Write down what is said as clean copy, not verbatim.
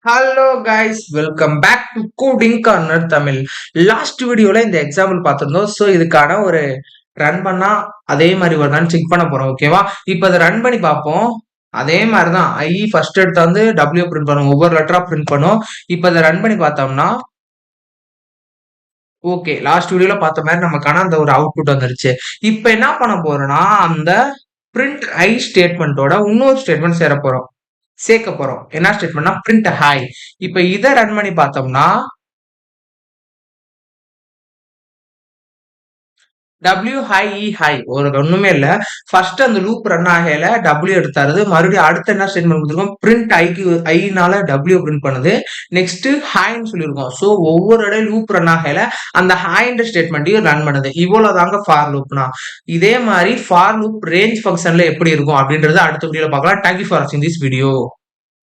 Hello guys, welcome back to coding corner Tamil. Last வீடியோல இந்த example பார்த்திருந்தோம். ஸோ இதுக்கான ஒரு ரன் பண்ணா அதே மாதிரி வருதான்னு செக் பண்ண போறோம். ஓகேவா? இப்போ அதை ரன் பண்ணி பார்ப்போம். அதே மாதிரி தான் ஃபர்ஸ்ட் எடுத்து வந்து டபிள்யூ பிரிண்ட் பண்ணும், ஒவ்வொரு லெட்டரா பிரிண்ட் பண்ணும். இப்போ அதை ரன் பண்ணி பார்த்தோம்னா ஓகே, லாஸ்ட் வீடியோல பார்த்த மாதிரி நமக்கான அந்த ஒரு அவுட்புட் வந்துருச்சு. இப்போ என்ன பண்ண போறோம்னா அந்த பிரிண்ட் ஸ்டேட்மெண்ட்டோட இன்னொரு ஸ்டேட்மெண்ட் சேர்க்க போறோம். என்ன ஸ்டேட்மெண்ட்னா பிரிண்ட் ஹாய். இப்ப இதை ரன் பண்ணி பார்த்தோம்னா டபிள்யூ ஹை ஹை ஒரு ஒண்ணுமே இல்ல. ஃபர்ஸ்ட் அந்த லூப் ரன் ஆகல டபிள்யூ எடுத்தாரு. மறுபடியும் அடுத்த என்ன ஸ்டேட்மெண்ட் கொடுத்துருக்கோம், பிரிண்ட் ஐனால டபிள்யூ பிரிண்ட் பண்ணுது. நெக்ஸ்ட் ஹாய்ன்னு சொல்லியிருக்கோம். ஸோ ஒவ்வொரு இடையும் லூப் ரன் ஆகல அந்த ஹாய்ன்ற ஸ்டேட்மெண்ட்டையும் ரன் பண்ணுது. இவ்வளவுதாங்க ஃபார் லூப்னா. இதே மாதிரி ஃபார் லூப் ரேஞ்ச் ஃபங்க்ஷன்ல எப்படி இருக்கும் அப்படின்றது அடுத்த வீடியோல பார்க்கலாம். தேங்க்யூ ஃபார் வாட்சிங் திஸ் வீடியோ.